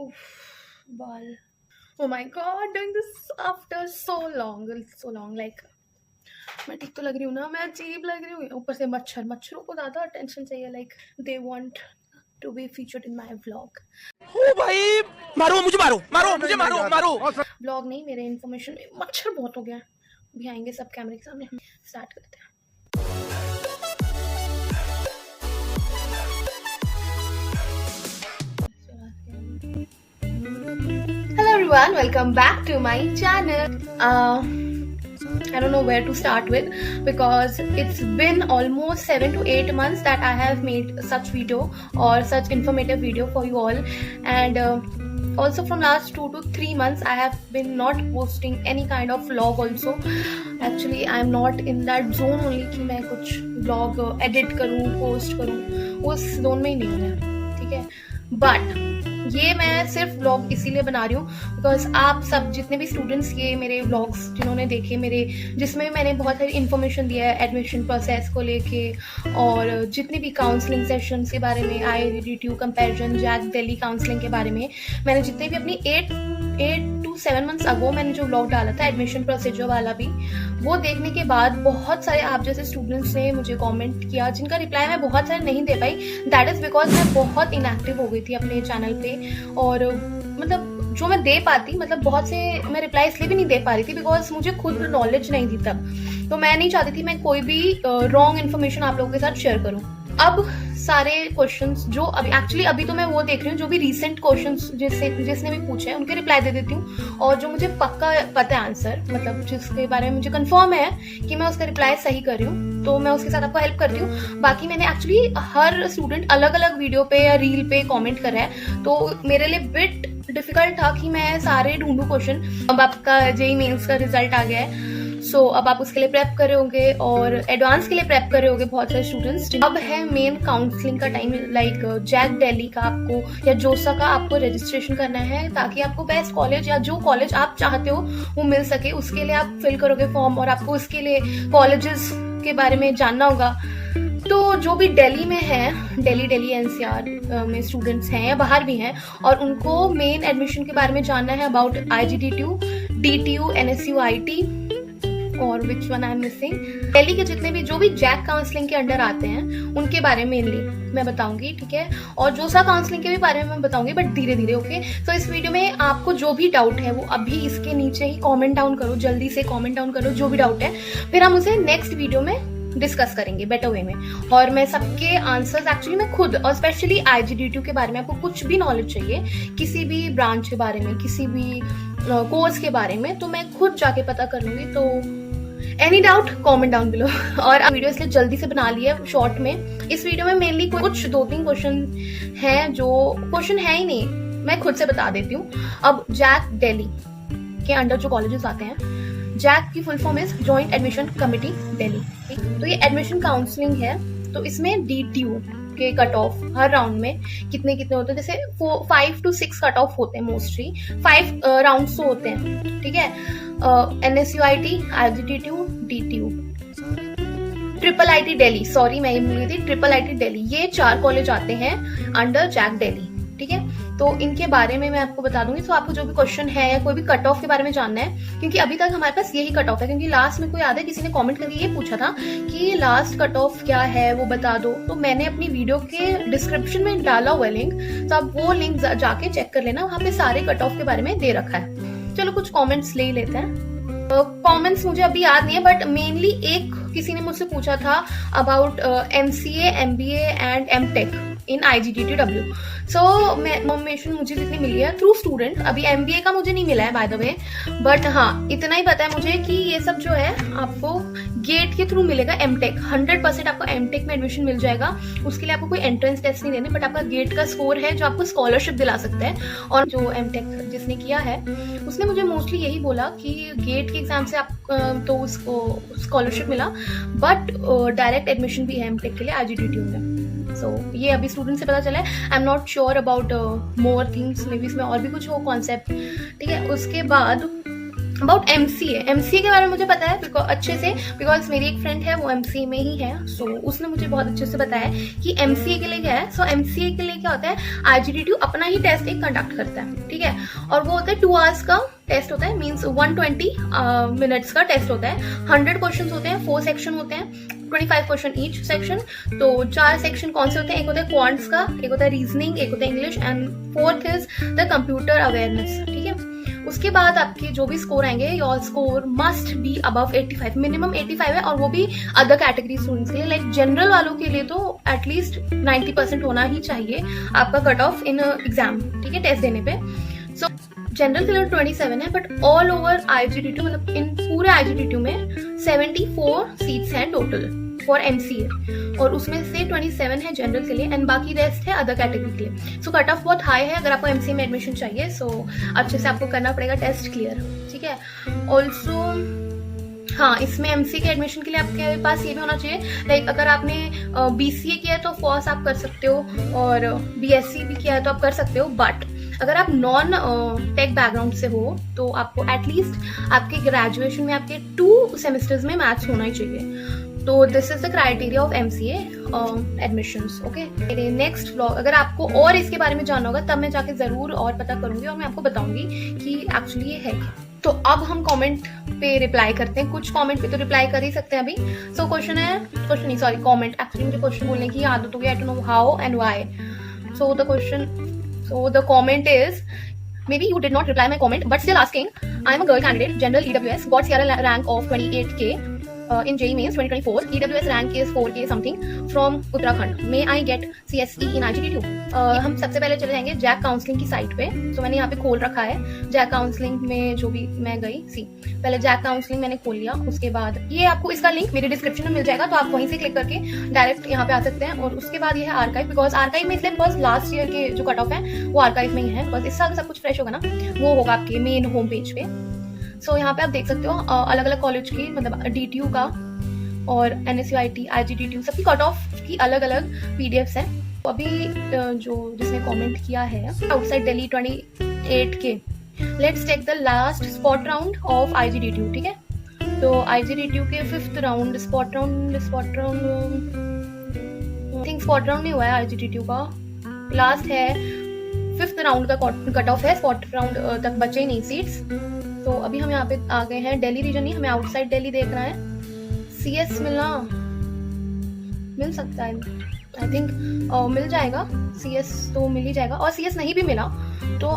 Oof, बाल. Oh my God, doing this after so long. Like मैं ठीक तो लग रही हूँ ना, मैं अजीब लग रही हूँ. ऊपर से मच्छरों को ज़्यादा अटेंशन चाहिए. Like they want to be featured in my vlog. ओ भाई मारो मुझे. Vlog नहीं, मेरे इन्फॉर्मेशन में मच्छर बहुत हो गया. अभी आएंगे सब कैमरे के सामने. स्टार्ट करते हैं. Hello everyone, welcome back to my channel. I don't know where to start with because it's been almost 7 to 8 months that I have made such video or such informative video for you all, and also from last 2 to 3 months I have been not posting any kind of vlog also. Actually I am not in that zone only कि मैं कुछ vlog edit करूँ, post करूँ, उस zone में ही नहीं हूँ मैं, ठीक है. But ये मैं सिर्फ व्लॉग इसीलिए बना रही हूँ बिकॉज आप सब जितने भी स्टूडेंट्स ये मेरे व्लॉग्स जिन्होंने देखे मेरे, जिसमें मैंने बहुत सारी इन्फॉर्मेशन दिया है एडमिशन प्रोसेस को लेके और जितने भी काउंसलिंग सेशंस के बारे में, IIDTU comparison, JAC Delhi counselling के बारे में, मैंने जितने भी अपनी 8 to 7 months अगो मैंने जो व्लॉग डाला था एडमिशन प्रोसीजर वाला भी, वो देखने के बाद बहुत सारे आप जैसे स्टूडेंट्स ने मुझे कमेंट किया जिनका रिप्लाई मैं बहुत सारे नहीं दे पाई. दैट इज़ बिकॉज मैं बहुत इनएक्टिव हो गई थी अपने चैनल पे, और मतलब जो मैं दे पाती, मतलब बहुत से मैं रिप्लाई इसलिए भी नहीं दे पा रही थी बिकॉज मुझे खुद नॉलेज नहीं थी तब, तो मैं नहीं चाहती थी मैं कोई भी रॉन्ग इन्फॉर्मेशन आप लोगों के साथ शेयर करूं. अब सारे क्वेश्चंस जो अभी तो मैं वो देख रही हूँ जो भी रीसेंट क्वेश्चंस जिसने भी पूछे हैं उनके रिप्लाई दे देती हूँ, और जो मुझे पक्का पता है आंसर, मतलब जिसके बारे में मुझे कंफर्म है कि मैं उसका रिप्लाई सही कर रही हूँ, तो मैं उसके साथ आपको हेल्प करती हूँ. बाकी मैंने एक्चुअली हर स्टूडेंट अलग अलग वीडियो पे या रील पे कॉमेंट कर रहा है, तो मेरे लिए बिट डिफिकल्ट था कि मैं सारे ढूंढूं क्वेश्चन. अब आपका जेईई मेंस का रिजल्ट आ गया है, सो अब आप उसके लिए प्रेप कर रहे होंगे और एडवांस के लिए प्रेप कर रहे होंगे बहुत सारे स्टूडेंट्स. अब है मेन काउंसलिंग का टाइम, लाइक जैक दिल्ली का आपको या जोसा का आपको रजिस्ट्रेशन करना है ताकि आपको बेस्ट कॉलेज या जो कॉलेज आप चाहते हो वो मिल सके. उसके लिए आप फिल करोगे फॉर्म और आपको उसके लिए कॉलेजेस के बारे में जानना होगा. तो जो भी दिल्ली में है, दिल्ली NCR में स्टूडेंट्स हैं या बाहर भी हैं और उनको मेन एडमिशन के बारे में जानना है about IIDTU, DTU, NSU, IT और which one I am missing. Delhi के जितने भी जो भी जैक काउंसलिंग के अंडर आते हैं उनके बारे में मेनली मैं बताऊंगी, ठीक है, और जोसा काउंसलिंग के भी बारे में मैं बताऊंगी, बट धीरे धीरे. ओके, तो इस वीडियो में आपको जो भी डाउट है वो अभी इसके नीचे ही कमेंट डाउन करो, जल्दी से कमेंट डाउन करो जो भी डाउट है, फिर हम उसे नेक्स्ट वीडियो में डिस्कस करेंगे बेटर वे में. और मैं सबके आंसर्स एक्चुअली मैं खुद, और स्पेशली IIDTU के बारे में आपको कुछ भी नॉलेज चाहिए किसी भी ब्रांच के बारे में, किसी भी कोर्स के बारे में, तो मैं खुद जाके पता कर लूंगी. तो any doubt comment down below. और वीडियो इसलिए जल्दी से बना लिया शॉर्ट में. इस वीडियो में मेनली कुछ 2-3 क्वेश्चन हैं जो क्वेश्चन है ही नहीं, मैं खुद से बता देती हूँ. अब जैक दिल्ली के अंडर जो कॉलेजेस आते हैं, जैक की full form is joint admission committee Delhi. ठीक, तो ये एडमिशन काउंसलिंग है. तो इसमें DTU के कट ऑफ हर राउंड में कितने होते हैं, जैसे 5 to 6 कट ऑफ होते हैं, मोस्टली 5 राउंड्स तो होते हैं, ठीक है. NSU, IT, IIDTU, DTU, IIIT Delhi, sorry मैं भूल गई थी, IIIT दिल्ली, ये 4 कॉलेज आते हैं अंडर जैक दिल्ली, ठीक है. तो इनके बारे में मैं आपको बता दूंगी. तो आपको जो भी क्वेश्चन है या कोई भी कट ऑफ के बारे में जानना है, क्योंकि अभी तक हमारे पास यही कट ऑफ है, क्योंकि लास्ट में कोई याद है किसी ने कमेंट करके ये पूछा था कि लास्ट कट ऑफ क्या है वो बता दो, तो मैंने अपनी वीडियो के डिस्क्रिप्शन में डाला हुआ लिंक, तो आप वो लिंक जाके चेक कर लेना, वहाँ पे सारे कट ऑफ के बारे में दे रखा है. चलो कुछ कॉमेंट्स ले ही लेते हैं. कमेंट्स मुझे अभी याद नहीं है, बट मेनली एक किसी ने मुझसे पूछा था about MCA, MBA and MTech in IIDTU. So information मुझे जितनी मिली है थ्रू स्टूडेंट, अभी MBA का मुझे नहीं मिला है बाय द वे, बट हाँ इतना ही पता है मुझे कि ये सब जो है आपको गेट के थ्रू मिलेगा. MTech 100% आपको MTech में एडमिशन मिल जाएगा. उसके लिए आपको कोई एंट्रेंस टेस्ट नहीं देने, बट आपका गेट का स्कोर है जो आपको स्कॉलरशिप दिला सकता है. और जो MTech जिसने किया है उसने मुझे मोस्टली यही बोला कि गेट के एग्जाम से आप तो उसको स्कॉलरशिप मिला, बट डायरेक्ट एडमिशन भी है MTech के लिए IIDTU में. सो ये अभी स्टूडेंट से पता चला है. I am not sure about more things, may be इसमें और भी कुछ हो कॉन्सेप्ट, ठीक है. उसके बाद अबाउट एमसीए के बारे में मुझे पता है अच्छे से, बिकॉज मेरी एक फ्रेंड है वो एमसीए में ही है, सो उसने मुझे बहुत अच्छे से बताया कि एमसीए के लिए क्या है। सो एमसीए के लिए क्या होता है, आईजीडीट्यू अपना ही टेस्ट एक कंडक्ट करता है, ठीक है, और वो होता है 2 आवर्स का टेस्ट होता है, मीन्स 120 मिनट्स का टेस्ट होता है। 100 क्वेश्चन होते हैं, 4 सेक्शन होते हैं, 25 क्वेश्चन ईच सेक्शन। तो 4 सेक्शन कौन से होते हैं, एक होता है क्वांट्स का, एक होता है रीजनिंग, एक होता है English, and 4th is the computer awareness, ठीक है। उसके बाद आपके जो भी स्कोर आएंगे, your score must be above 85, minimum 85 है, और वो भी अदर कैटेगरी स्टूडेंट्स के लिए, लाइक जनरल वालों के लिए तो एटलीस्ट 90% होना ही चाहिए आपका कट ऑफ इन एग्जाम, ठीक है, टेस्ट देने पे। सो जनरल के लिए 27 है, बट ऑल ओवर आईजीडीट्यू, मतलब इन पूरे आईजीडीट्यू में 74 सीट्स हैं टोटल फॉर एमसीए, और उसमें से 27 है जनरल के लिए एंड बाकी रेस्ट है अदर कैटेगरी के लिए। सो कट ऑफ बहुत हाई है अगर आपको एमसीए में एडमिशन चाहिए, सो अच्छे से आपको करना पड़ेगा टेस्ट क्लियर, ठीक है। ऑल्सो हाँ, इसमें एमसीए के एडमिशन के लिए आपके पास ये भी होना चाहिए, लाइक अगर आपने बीसीए किया है तो फॉर्स आप कर सकते हो, और बीएससी भी किया है तो आप कर सकते हो, बट अगर आप नॉन टेक बैकग्राउंड से हो तो आपको एटलीस्ट आपके ग्रेजुएशन में आपके 2 सेमेस्टर्स में मैथ्स होना ही चाहिए। तो this is the criteria of MCA admissions, okay. मेरे नेक्स्ट व्लॉग अगर आपको और इसके बारे में जानना होगा तब मैं जाके जरूर और पता करूंगी और मैं आपको बताऊंगी कि एक्चुअली ये है क्या। तो अब हम कमेंट पे रिप्लाई करते हैं, कुछ कमेंट पे तो रिप्लाई कर ही सकते हैं अभी। सो क्वेश्चन नहीं सॉरी कमेंट, एक्चुअली मुझे क्वेश्चन बोलने की आदत हो गई, I don't know how and why. So the comment is, maybe you did not reply my comment, but still asking. I am a girl candidate, general EWS, got Sierra rank of 28K in JEE Mains 2024. EWS rank is 4K something from Uttarakhand. May I get CSE in IGDTU? हम सबसे पहले चले जाएंगे Jack counselling की site पे। तो मैंने यहाँ पे खोल रखा है जैक काउंसलिंग में, जो भी मैं गई पहले जैक काउंसलिंग मैंने खोल लिया। उसके बाद ये आपको इसका लिंक मेरे डिस्क्रिप्शन में मिल जाएगा, तो आप वहीं से क्लिक करके डायरेक्ट यहाँ पे आ सकते हैं। और उसके बाद ये है आर्काइव, बिकॉज आर्काइव में इसलिए बिकॉज लास्ट ईयर के जो कट ऑफ है वो आर्काइव में ही है, बिकॉज इस साल सब कुछ फ्रेश होगा ना, वो होगा आपके मेन होम पेज पे। सो यहाँ पे आप देख सकते हो अलग अलग कॉलेज की, मतलब DTU का और NSUIT, IGDTU सबकी कट ऑफ की अलग अलग PDFs हैं। तो अभी जो जिसने कमेंट किया है outside Delhi 28K, let's take the last spot round of IGDTU, ठीक है। तो IGDTU के 5th राउंड स्पॉट राउंड नहीं हुआ है IGDTU का, लास्ट है 5th राउंड का कट ऑफ है, स्पॉट राउंड तक बचे ही नहीं सीट्स। तो अभी हम यहाँ पे आ गए हैं दिल्ली रीजन नहीं, हमें आउटसाइड दिल्ली देखना है। CS मिल सकता है, आई थिंक मिल जाएगा, CS तो मिल ही जाएगा, और CS नहीं भी मिला तो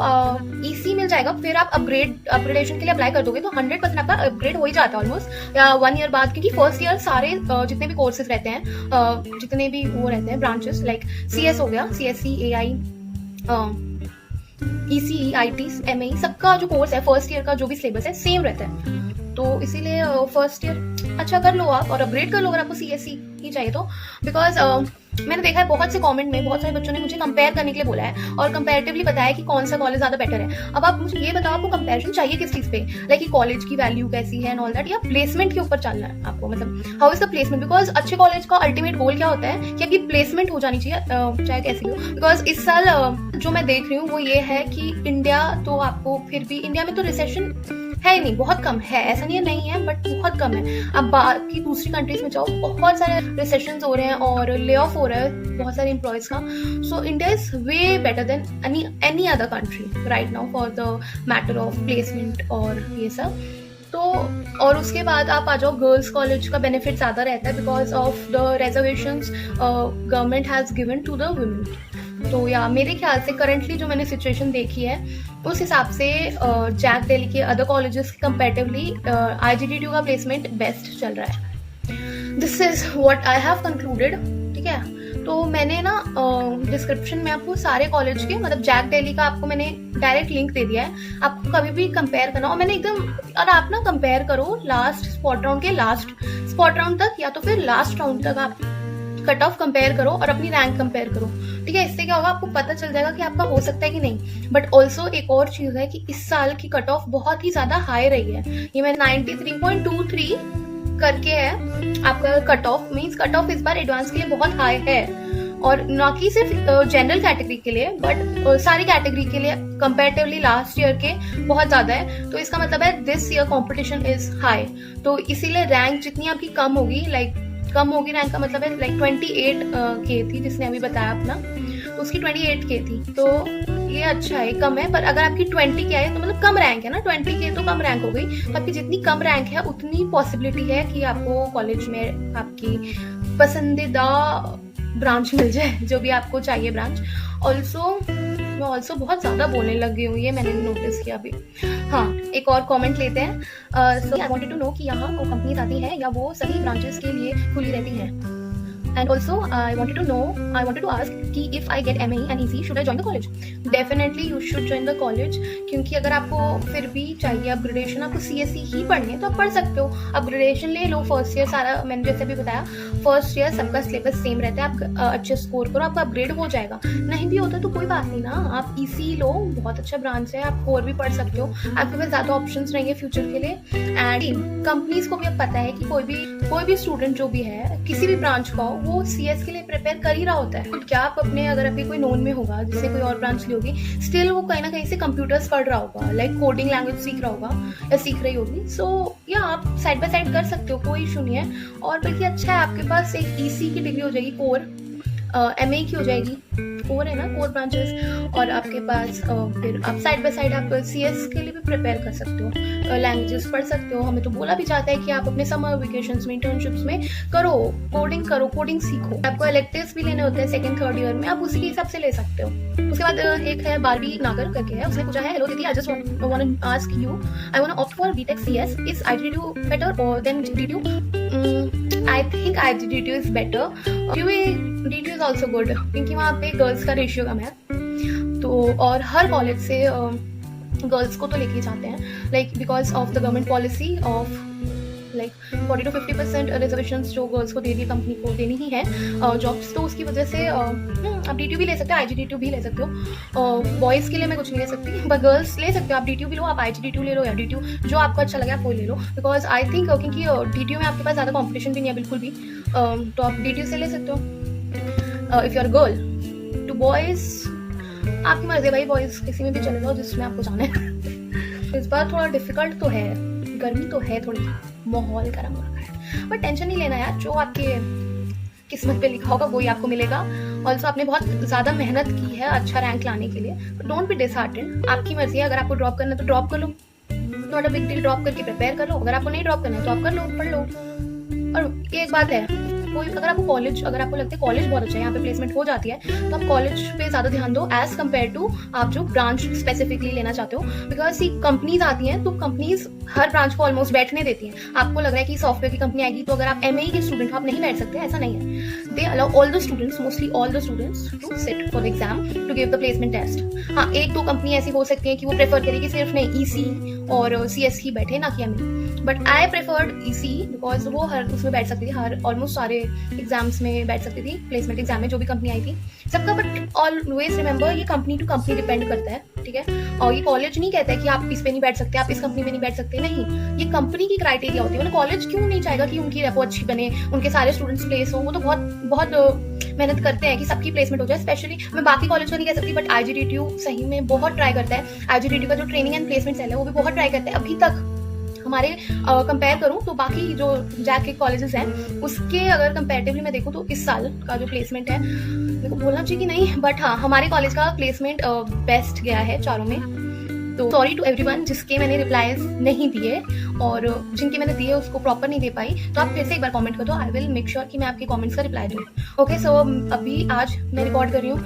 EC मिल जाएगा। फिर आप अपग्रेडेशन के लिए अप्लाई कर दोगे तो 100% आपका अपग्रेड हो ही जाता है ऑलमोस्ट, या 1 ईयर बाद, क्योंकि फर्स्ट ईयर सारे जितने भी कोर्सेज रहते हैं, जितने भी वो रहते हैं ब्रांचेस, लाइक CS हो गया, CSE, AI, ECE, IT, MAE, सबका जो कोर्स है फर्स्ट ईयर का जो भी सिलेबस है सेम रहता है। तो इसीलिए फर्स्ट ईयर अच्छा कर लो आप और अपग्रेड कर लो अगर आपको CSE ही चाहिए तो, बिकॉज मैंने देखा है बहुत से कमेंट में बहुत सारे बच्चों ने मुझे कंपेयर करने के लिए बोला है और कंपैरेटिवली बताया कि कौन सा कॉलेज ज्यादा बेटर है। अब आप मुझे ये बताओ आपको कंपैरिजन चाहिए किस चीज पे, लाइक कि कॉलेज की वैल्यू कैसी है एंड ऑल दैट, या प्लेसमेंट के ऊपर चलना है आपको, मतलब how is the placement, because अच्छे कॉलेज का अल्टीमेट गोल क्या होता है कि आपकी प्लेसमेंट हो जानी चाहिए चाहे कैसी भी हो। बिकॉज इस साल जो मैं देख रही हूँ वो ये है कि इंडिया तो आपको फिर भी, इंडिया में तो रिसेशन है ही नहीं, बहुत कम है, ऐसा नहीं है बट बहुत कम है। अब बाकी दूसरी कंट्रीज में जाओ बहुत सारे रिसेशन हो रहे हैं और ले ऑफ हो रहा है बहुत सारे एम्प्लॉयज का। So India is way better than any other country right now for the matter of placement और ये सब। तो और उसके बाद आप आ जाओ गर्ल्स कॉलेज का बेनिफिट ज़्यादा रहता है because of the reservations government has given to the women. तो या मेरे ख्याल से करंटली जो मैंने सिचुएशन देखी है उस हिसाब से जैक दिल्ली के अदर कॉलेजेस के कंपेरेटिवली IGDTU का प्लेसमेंट बेस्ट चल रहा है। This is what I have concluded, ठीक है। तो मैंने ना डिस्क्रिप्शन में आपको सारे कॉलेज के, मतलब जैक दिल्ली का आपको मैंने डायरेक्ट लिंक दे दिया है, आपको कभी भी कंपेयर करना, और मैंने एकदम, और आप ना कंपेयर करो लास्ट स्पॉट राउंड के लास्ट स्पॉट राउंड तक या तो फिर लास्ट राउंड तक आप कट ऑफ कंपेयर करो और अपनी रैंक कंपेयर करो, ठीक है। इससे क्या होगा आपको पता चल जाएगा कि आपका हो सकता है कि नहीं। बट ऑल्सो एक और चीज है कि इस साल की कट ऑफ बहुत ही ज्यादा हाई रही है, ये मैंने 93.23 करके है आपका cut off, means cut off इस बार एडवांस के लिए बहुत हाई है। और ना कि सिर्फ जनरल कैटेगरी के लिए बट सारी कैटेगरी के लिए कंपैरेटिवली लास्ट ईयर के बहुत ज्यादा है। तो इसका मतलब है this year competition is high, तो इसीलिए रैंक जितनी आपकी कम होगी, कम होगी रैंक का मतलब है 28 के थी जिसने अभी बताया अपना, तो उसकी 28 के थी, तो ये अच्छा है, कम है। पर अगर आपकी 20 के आए तो मतलब कम रैंक है ना, 20 के तो कम रैंक हो गई। तो आपकी जितनी कम रैंक है उतनी पॉसिबिलिटी है कि आपको कॉलेज में आपकी पसंदीदा ब्रांच मिल जाए, जो भी आपको चाहिए ब्रांच। मैं ऑल्सो बहुत ज्यादा बोलने लग गई हूँ, ये मैंने नोटिस किया अभी। हाँ, एक और कमेंट लेते हैं। सो आई वांटेड टू नो कि यहाँ को कंपनीज आती हैं या वो सभी ब्रांचेस के लिए खुली रहती हैं। And also, I wanted to ask कि if I get MAE and EC, should I join the college? Definitely you should join the college, क्योंकि अगर आपको फिर भी चाहिए अपग्रेडेशन, आपको CSE ही पढ़नी है तो आप पढ़ सकते हो, अपग्रेडेशन ले लो। फर्स्ट ईयर सारा मैंने जैसे भी बताया, फर्स्ट ईयर सबका सिलेबस सेम रहता है, आप अच्छे स्कोर करो, आपका अपग्रेड हो जाएगा। नहीं भी होता तो कोई बात नहीं ना, आप EC लो, बहुत अच्छा ब्रांच है, आप और भी पढ़ सकते हो, आपके पास ज्यादा ऑप्शंस रहेंगे फ्यूचर के लिए। एंड कंपनीज को भी अब पता है कि कोई भी स्टूडेंट जो भी है किसी भी ब्रांच का वो CS के लिए प्रिपेयर कर ही रहा होता है। क्या आप अपने, अगर अभी कोई नोन में होगा जिससे कोई और ब्रांच ली होगी, स्टिल वो कहीं ना कहीं से कंप्यूटर्स पढ़ रहा होगा, लाइक कोडिंग लैंग्वेज सीख रहा होगा या सीख रही होगी। सो या आप साइड बाय साइड कर सकते हो, कोई इशू नहीं है। और बल्कि अच्छा है, आपके पास एक EC की डिग्री हो जाएगी, कोर MA की हो जाएगी, कोर है ना, कोर ब्रांचेस, और आपके पास फिर आप साइड बाय साइड आप CS के लिए भी प्रिपेयर कर सकते हो, लैंग्वेजेस पढ़ सकते हो। हमें तो बोला भी जाता है कि आप अपने समर वेकेशंस में, इंटर्नशिप्स में करो, कोडिंग सीखो। आपको इलेक्टिव्स भी लेने होते हैं सेकंड थर्ड ईयर में, आप उसी के हिसाब से ले सकते हो। उसके बाद एक है बारबी नागर करके है, उसने पूछा है, हेलो दीदी, I just want to ask you, I want to opt for BTech CS, is IGDU better और than DTU? I think IGDU is better. DTU is also good क्योंकि वहाँ पे गर्ल्स का रेशियो कम है, तो और हर कॉलेज से गर्ल्स को तो लेके जाते हैं, like because of the government policy of like 40 to 50% reservation जो गर्ल्स को दे दी, कंपनी को देनी ही है जॉब्स, तो उसकी वजह से आप DTU भी ले सकते हो, IGDU भी ले सकते हो। बॉयज़ के लिए मैं कुछ नहीं ले सकती, बट गर्ल्स ले सकते हो, आप DTU भी लो, आप IGDU ले लो, या DTU जो आपको अच्छा लगे आप वो ले लो। बिकॉज आई थिंक क्योंकि DTU में आपके पास ज़्यादा कॉम्पिटिशन भी नहीं है बिल्कुल भी, तो आप DTU से ले सकते हो if you are girl. To boys आपकी मर्जी भाई, बॉयज़ किसी में भी चले जाओ जिसमें आपको जाना है। इस बार थोड़ा डिफिकल्ट तो है, गर्मी तो है थोड़ी, माहौल गर्म हो रखा है, बट टेंशन नहीं लेना यार, जो आपके किस्मत पे लिखा होगा वही आपको मिलेगा। ऑल्सो आपने बहुत ज़्यादा मेहनत की है अच्छा रैंक लाने के लिए, डोंट बी डिसहार्टेंड, आपकी मर्जी है, अगर आपको ड्रॉप करना है तो ड्रॉप कर लो, not a big deal, drop करके प्रिपेयर कर लो। अगर आपको नहीं ड्रॉप करना है तो आप कर लो, पढ़ लो। और एक बात है, कोई अगर आपको लगता है कॉलेज बहुत अच्छा है, यहाँ पे प्लेसमेंट हो जाती है, तो आप कॉलेज पे ज्यादा ध्यान दो एज कम्पेयर टू आप जो ब्रांच स्पेसिफिकली लेना चाहते हो। बिकॉज सी कंपनीज आती हैं तो कंपनीज हर ब्रांच को ऑलमोस्ट बैठने देती हैं। आपको लग रहा है कि सॉफ्टवेयर की कंपनी आएगी तो अगर आप MAE के स्टूडेंट हो आप नहीं बैठ सकते, ऐसा नहीं है। They allow all the students, mostly all the students to sit for the exam to give the placement test. हाँ, एक दो कंपनी ऐसी हो सकती है कि वो प्रेफर करेगी सिर्फ नहीं EC और CS ही बैठे, ना कि MAE, but I preferred EC because वो हर उसमें बैठ सकती थी, हर ऑलमोस्ट सारे एग्जाम्स में बैठ सकती थी, प्लेसमेंट एग्जाम में जो भी कंपनी आई थी सबका। बट ऑलवेज रिमेंबर ये कंपनी टू कंपनी डिपेंड करता है, ठीक है। और ये कॉलेज नहीं कहता है कि आप इस पे नहीं बैठ सकते, आप इस कंपनी में नहीं बैठ सकते, नहीं, ये कंपनी की क्राइटेरिया होती है। मतलब कॉलेज क्यों नहीं चाहेगा कि उनकी रेपो अच्छी बने, उनके सारे स्टूडेंट्स प्लेस हो, वो तो बहुत मेहनत करते हैं कि सबकी प्लेसमेंट हो जाए। स्पेशली मैं बाकी कॉलेज का नहीं कह सकती, बट IGDU सही में बहुत ट्राई करता है। IGDU का जो ट्रेनिंग एंड प्लेसमेंट सेल है वो भी बहुत ट्राई करता है। अभी तक हमारे कंपेयर करूं तो बाकी जो जैक के कॉलेजेस हैं उसके अगर कंपेरेटिवली मैं देखूं तो इस साल का जो प्लेसमेंट है, मेरे को बोलना चाहिए कि नहीं, बट हाँ हमारे कॉलेज का प्लेसमेंट बेस्ट गया है चारों में। तो सॉरी टू एवरीवन जिसके मैंने रिप्लाईज नहीं दिए और जिनके मैंने दिए उसको प्रॉपर नहीं दे पाई, तो आप फिर से एक बार कमेंट कर दो, आई विल मेक श्योर कि मैं आपके कमेंट्स का रिप्लाई दूँ। ओके, सो अभी आज मैं रिकॉर्ड कर रही हूँ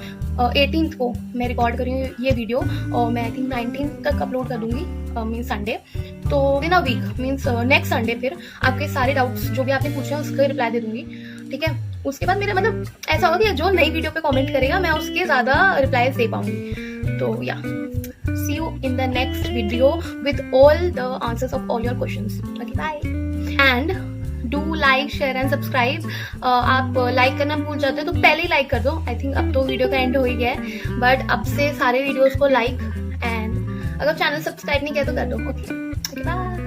18th को मैं रिकॉर्ड कर रही हूँ ये वीडियो, और मैं आई थिंक 19th तक अपलोड कर दूंगी, मीन्स संडे। तो in a week means next Sunday फिर आपके सारे डाउट्स जो भी आपने पूछे हैं उसका रिप्लाई दे दूंगी, ठीक है। उसके बाद मेरा मतलब ऐसा होगा कि जो नई वीडियो पे कमेंट करेगा मैं उसके ज़्यादा रिप्लाईज दे पाऊंगी। तो या see you in the next video with all the answers of all your questions. Okay, bye. And do like, share and subscribe. आप लाइक करना भूल जाते हो तो पहले ही लाइक कर दो। आई थिंक अब तो वीडियो का एंड हो ही गया है, बट अब से सारे वीडियोस को लाइक, एंड अगर चैनल सब्सक्राइब नहीं किया तो कर दो। Okay, bye.